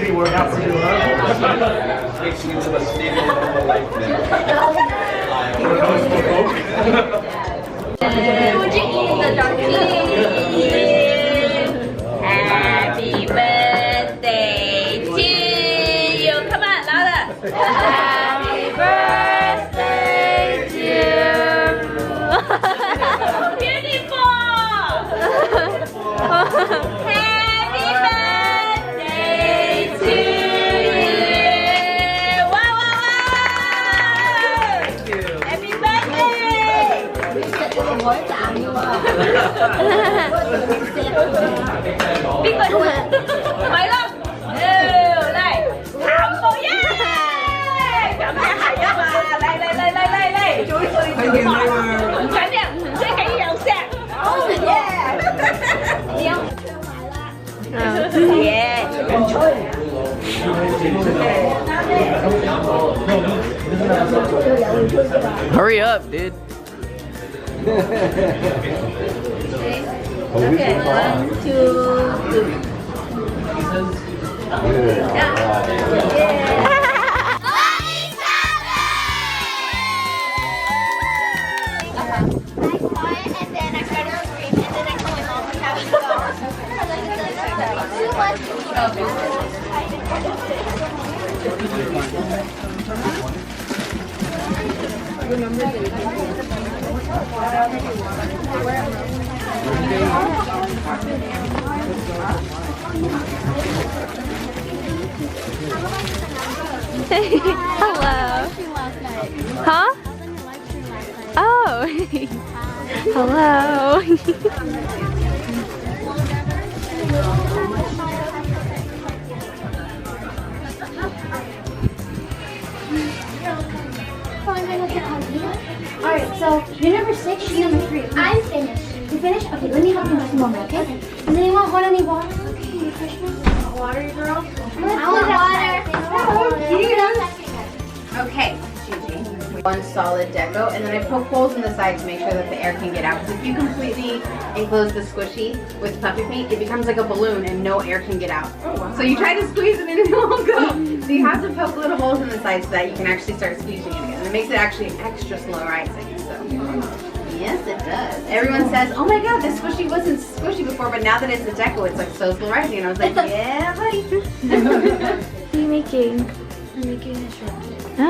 Happy birthday to you. Come on, louder. Happy birthday to you. Beautiful. Happy birthday to you. Wow, wow, wow. Happy birthday. Biết coi đuổi mày lắm. Đây thảm cô yeah. Cảm ơn Hải nhất mà. Đây. Chuối ngọt. Cái này cái dầu sạc. Yeah. Đi không? Yeah. Hurry up, dude. Okay, 1, 2, 3. Hello. Huh? Oh. Hello. Alright, so you're number 6, she's number 3. I'm finished. You finished? Okay, let me help you just a moment, okay? Does anyone want any water? Okay, refreshment? Water, girl? I want water. Okay, one solid deco, and then I poke holes in the side to make sure that the air can get out. Because if you completely enclose the squishy with puppy paint, it becomes like a balloon and no air can get out. So you try to squeeze it in and it won't go. So you have to poke little holes in the side so that you can actually start squeezing it again. And it makes it actually extra slow rising. So yes, it does. Everyone says, oh my god, this squishy wasn't squishy before, but now that it's a deco, it's like so slow rising. And I was like, yeah, buddy. What are you making? I'm making a shirt. Oh.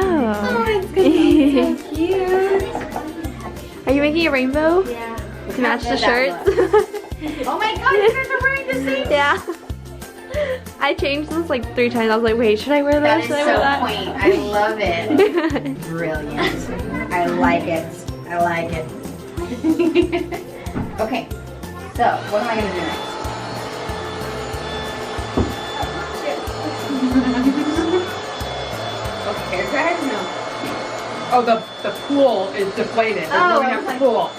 It's gonna be so cute. Are you making a rainbow Yeah. to match the shirts? Oh my god, you guys are wearing the same. Yeah. I changed this like 3 times. I was like, wait, should I wear that? That is Should I wear so that? quaint. I love it. Brilliant. I like it. I like it. Okay, so what am I going to do next? Okay, guys, no. Oh, the pool is deflated. They're Oh, going I up was the pool.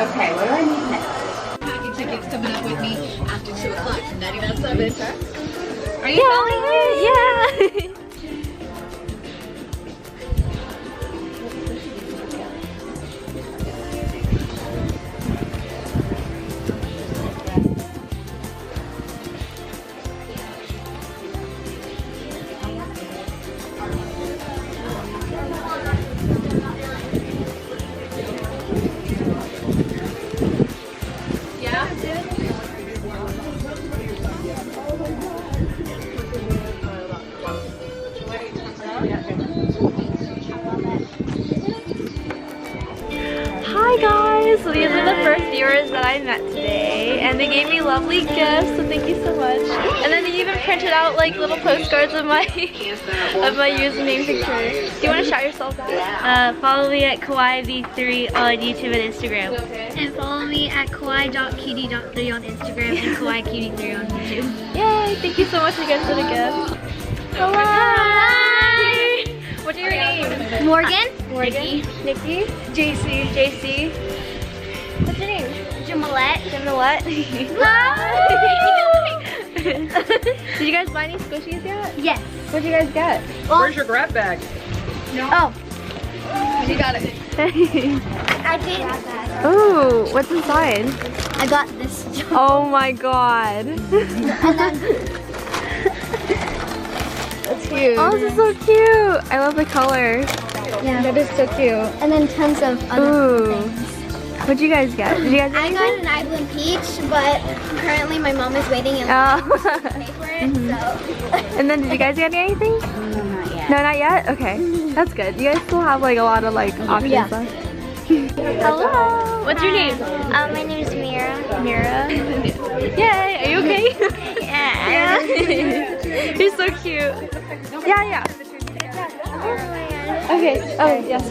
Okay, what do I need next? Package tickets coming up with me after 2 o'clock from 99.7. Are you filming me? Yeah. Hi guys, so these are the first viewers that I met today, and they gave me lovely gifts, so thank you so much. And then they even printed out like little postcards of my username picture. Do you want to shout yourself out? Follow me at KawaiV3 on YouTube and Instagram. And follow me at kawaii.cutie.3 on Instagram and kawaiicutie3 on YouTube. Yay, thank you so much again for the gift. Hello! Hi! What's your name? Morgan? Nikki. Nikki? JC. JC. What's your name? Jamalette. Jamalette. Hi! Did you guys buy any squishies yet? Yes. What'd you guys get? Where's your grab bag? Oh. You got it. I did. Ooh, what's inside? I got this. Oh my god. That's cute. Oh, this is so cute. I love the color. Yeah. That is so cute. And then tons of other things. What'd you guys get? Did you guys get I got an Ivory Peach, but currently my mom is waiting in line to pay for it, so. And then did you guys get anything? No, not yet. No, not yet? Okay. That's good. You guys still have like a lot of like options Yeah. left. Hello. What's your name? My name is Mira. Mira. Yay. Are you okay? Yeah. You're so cute. Yeah, yeah. Okay. Oh, yes.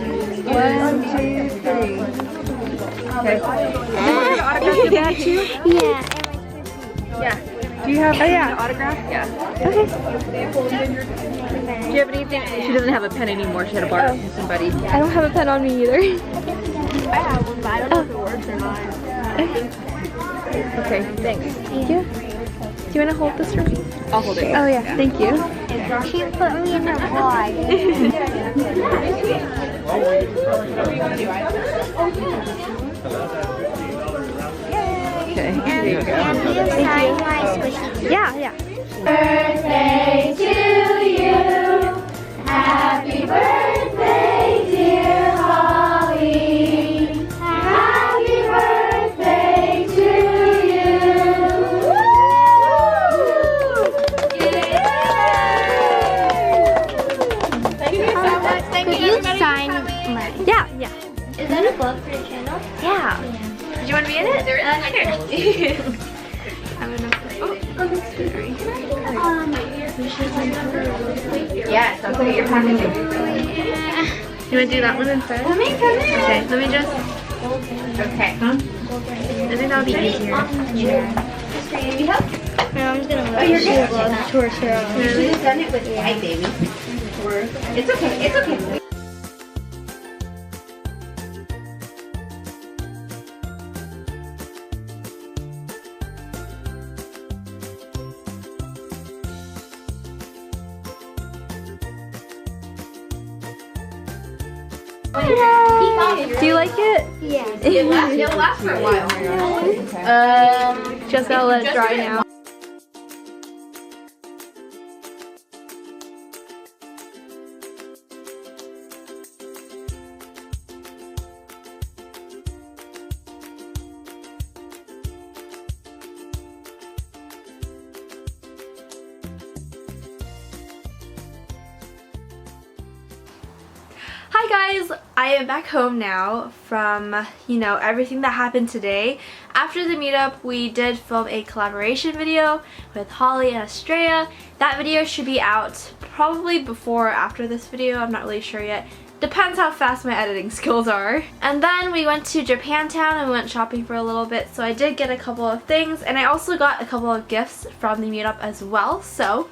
1, 2, 3. Okay. Yeah. Yeah. Yeah. Do you have Oh, yeah. an autograph? Yeah. Okay. Do you have anything? She doesn't have a pen anymore. She had to borrow it from somebody. I don't have a pen on me either. I have one, but I don't know if it works or not. Okay, thanks. Thank you. Do you want to hold this for me? I'll hold it. Oh yeah, thank you. She put me in her bag. Okay, there you go. And you sign my squishy. Yeah, yeah. Birthday to you. Happy birthday, dear Holly. Happy birthday to you. Thank you so much. Thank Could you, you everybody, sign for coming. mine? Yeah, yeah. Is that a book for the channel? Yeah. Do you want to be in it? Here. I'm gonna put, Yes, don't forget your packaging. you want to do that one instead? Come in. Okay, let me just, Okay. I think that'll be easier. My mom's gonna Oh, you're good. torture. She's done it with white, baby. It's okay. It's okay. Do you like it? Yeah. It'll last for a while. Just gotta let it dry now. Hi guys, I am back home now from, everything that happened today. After the meetup, we did film a collaboration video with Holly and Estrella. That video should be out probably before or after this video, I'm not really sure yet. Depends how fast my editing skills are. And then we went to Japantown and we went shopping for a little bit, so I did get a couple of things, and I also got a couple of gifts from the meetup as well, so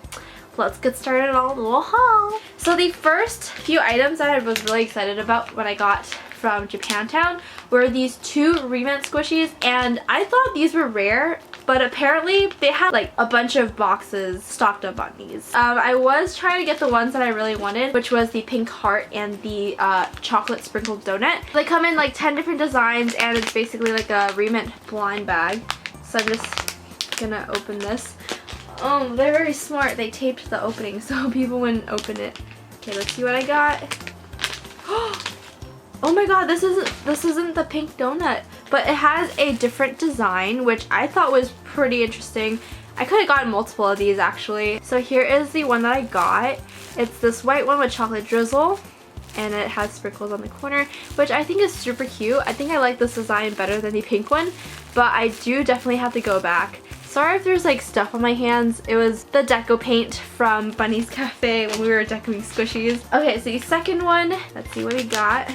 let's get started on a little haul. So the first few items that I was really excited about when I got from Japantown were these 2 remnant squishies, and I thought these were rare, but apparently they had like a bunch of boxes stocked up on these. I was trying to get the ones that I really wanted, which was the pink heart and the chocolate sprinkled donut. They come in like 10 different designs, and it's basically like a remnant blind bag. So I'm just gonna open this. Oh, they're very smart. They taped the opening so people wouldn't open it. Okay, let's see what I got. Oh my god, this isn't the pink donut, but it has a different design, which I thought was pretty interesting. I could have gotten multiple of these actually. So here is the one that I got. It's this white one with chocolate drizzle, and it has sprinkles on the corner, which I think is super cute. I think I like this design better than the pink one, but I do definitely have to go back. Sorry if there's like stuff on my hands. It was the deco paint from Bunny's Cafe when we were decoing squishies. Okay, so the second one, let's see what we got.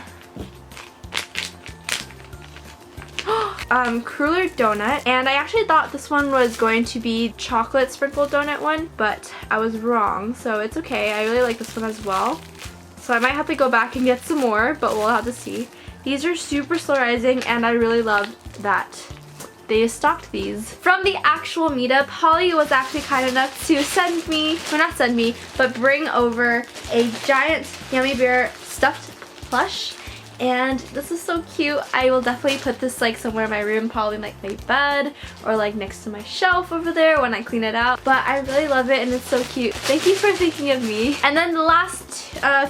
Cruller donut, and I actually thought this one was going to be chocolate sprinkled donut one, but I was wrong, so it's okay. I really like this one as well. So I might have to go back and get some more, but we'll have to see. These are super solarizing, and I really love that they stocked these. From the actual meetup, Holly was actually kind enough to send me, well not send me, but bring over a giant Yummy Bear stuffed plush. And this is so cute. I will definitely put this like somewhere in my room, probably like my bed or like next to my shelf over there when I clean it out. But I really love it and it's so cute. Thank you for thinking of me. And then the last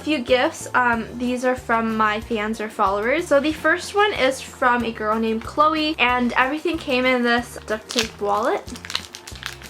few gifts, these are from my fans or followers. So the first one is from a girl named Chloe, and everything came in this duct tape wallet.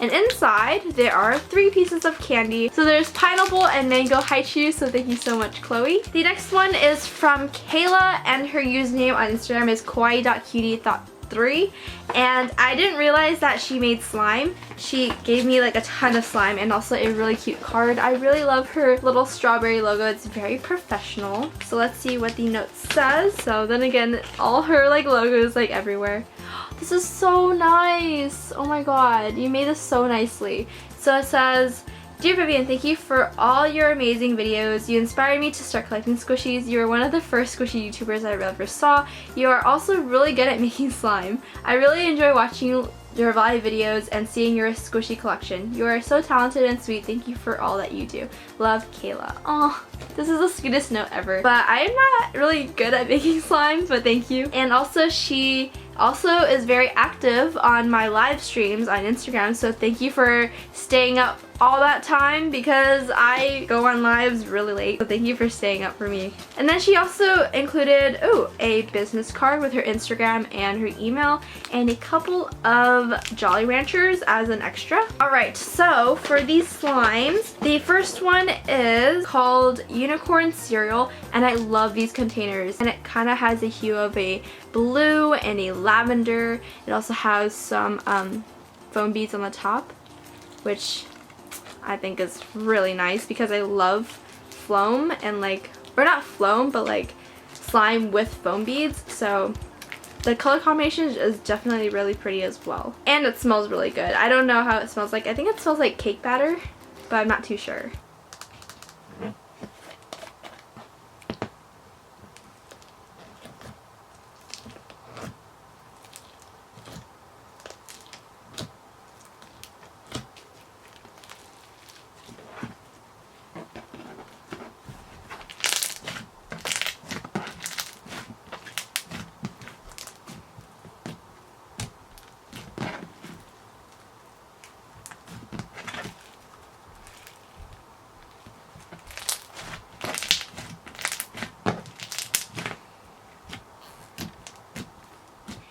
And inside, there are 3 pieces of candy. So there's pineapple and mango haichu, so thank you so much, Chloe. The next one is from Kayla, and her username on Instagram is kawaii.cutie.3. And I didn't realize that she made slime. She gave me like a ton of slime and also a really cute card. I really love her little strawberry logo. It's very professional. So let's see what the note says. So then again, all her like logos like everywhere. This is so nice. Oh my god, you made this so nicely. So it says, "Dear Vivian, thank you for all your amazing videos. You inspired me to start collecting squishies. You are one of the first squishy YouTubers I ever saw. You are also really good at making slime. I really enjoy watching your live videos and seeing your squishy collection. You are so talented and sweet. Thank you for all that you do. Love, Kayla." Oh, this is the sweetest note ever. But I'm not really good at making slime, but thank you. And also she also is very active on my live streams on Instagram, so thank you for staying up all that time because I go on lives really late, so thank you for staying up for me. And then she also included a business card with her Instagram and her email and a couple of Jolly Ranchers as an extra. Alright, so for these slimes, the first one is called Unicorn Cereal, and I love these containers, and it kind of has a hue of a blue and a lavender. It also has some foam beads on the top, which I think is really nice because I love foam and like, or not foam, but like slime with foam beads. So the color combination is definitely really pretty as well. And it smells really good. I don't know how it smells like. I think it smells like cake batter, but I'm not too sure.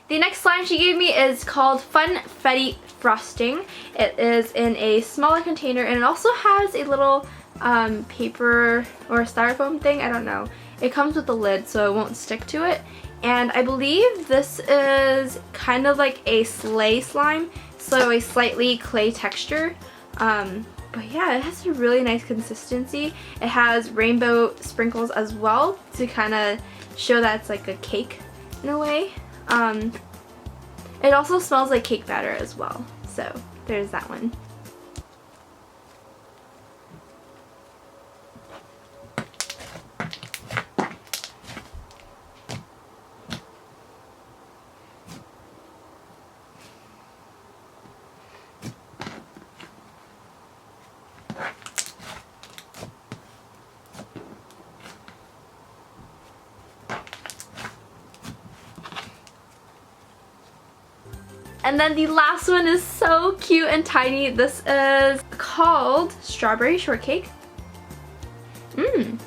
The next slime she gave me is called Funfetti Frosting. It is in a smaller container and it also has a little paper or styrofoam thing, I don't know. It comes with a lid so it won't stick to it. And I believe this is kind of like a sleigh slime, so a slightly clay texture. But yeah, it has a really nice consistency. It has rainbow sprinkles as well to kind of show that it's like a cake in a way. It also smells like cake batter as well, so there's that one. And then the last one is so cute and tiny. This is called Strawberry Shortcake. It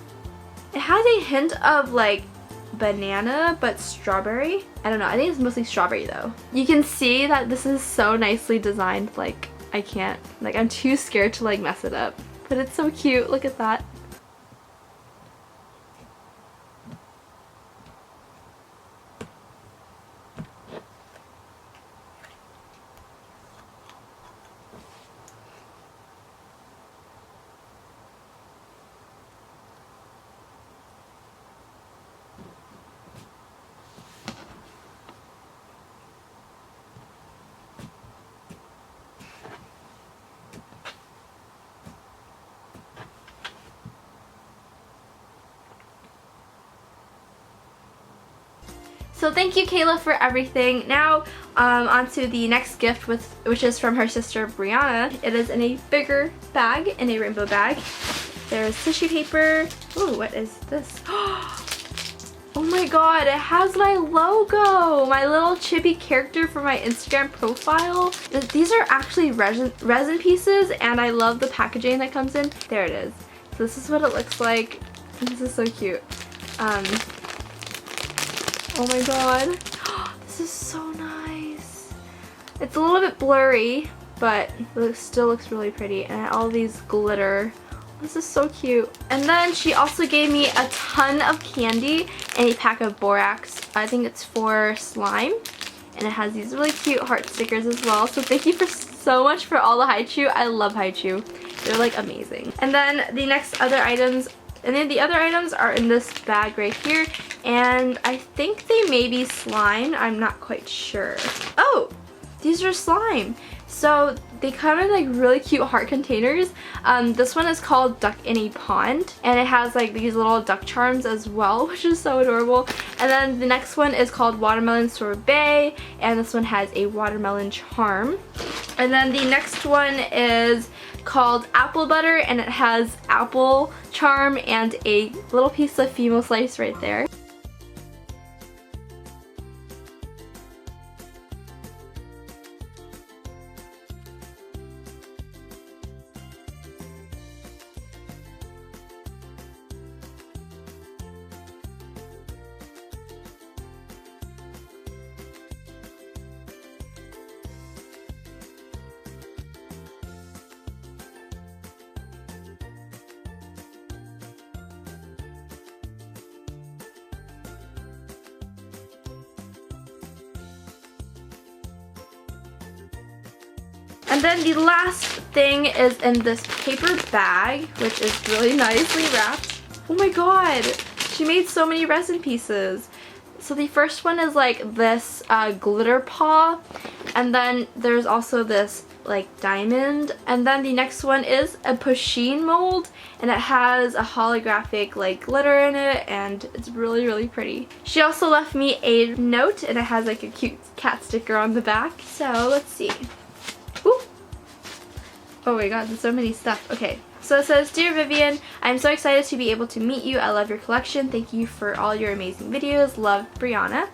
has a hint of like banana but strawberry. I don't know, I think it's mostly strawberry though. You can see that this is so nicely designed, like I can't, like I'm too scared to like mess it up. But it's so cute, look at that. So thank you, Kayla, for everything. Now on to the next gift, which is from her sister Brianna. It is in a bigger bag, in a rainbow bag. There's tissue paper. Ooh, what is this? Oh my god, it has my logo! My little chibi character for my Instagram profile. These are actually resin pieces, and I love the packaging that comes in. There it is. So this is what it looks like. This is so cute. Oh my god. This is so nice. It's a little bit blurry, but it still looks really pretty. And all these glitter. This is so cute. And then she also gave me a ton of candy and a pack of borax. I think it's for slime. And it has these really cute heart stickers as well. So thank you so much for all the Haichu. I love Haichu. They're like amazing. And then the other items are in this bag right here. And I think they may be slime. I'm not quite sure. Oh, these are slime. So they come in like really cute heart containers. This one is called Duck in a Pond, and it has like these little duck charms as well, which is so adorable. And then the next one is called Watermelon Sorbet, and this one has a watermelon charm. And then the next one is called Apple Butter, and it has apple charm and a little piece of female slice right there. And then the last thing is in this paper bag, which is really nicely wrapped. Oh my god, she made so many resin pieces. So the first one is like this glitter paw, and then there's also this like diamond, and then the next one is a pusheen mold, and it has a holographic like glitter in it, and it's really pretty. She also left me a note, and it has like a cute cat sticker on the back. So let's see. Ooh. Oh my god, there's so many stuff. Okay, so it says, Dear Vivian, I'm so excited to be able to meet you. I love your collection. Thank you for all your amazing videos. Love, Brianna.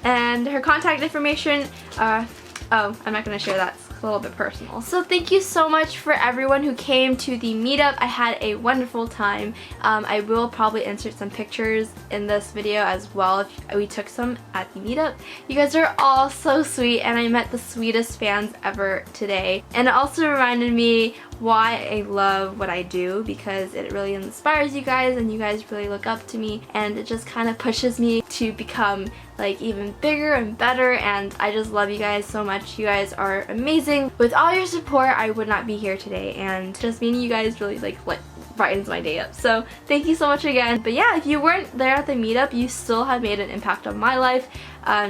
And her contact information, oh, I'm not going to share that. It's a little bit personal. So thank you so much for everyone who came to the meetup. I had a wonderful time. I will probably insert some pictures in this video as well if we took some at the meetup. You guys are all so sweet, and I met the sweetest fans ever today. And it also reminded me why I love what I do, because it really inspires you guys, and you guys really look up to me, and it just kind of pushes me to become like even bigger and better, and I just love you guys so much. You guys are amazing. With all your support, I would not be here today, and just meeting you guys really like brightens my day up. So thank you so much again. But yeah, if you weren't there at the meetup, you still have made an impact on my life,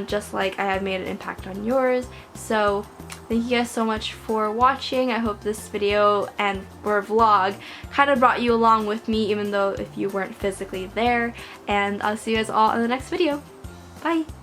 just like I have made an impact on yours. So thank you guys so much for watching. I hope this video or vlog kind of brought you along with me, even though if you weren't physically there. And I'll see you guys all in the next video. Bye!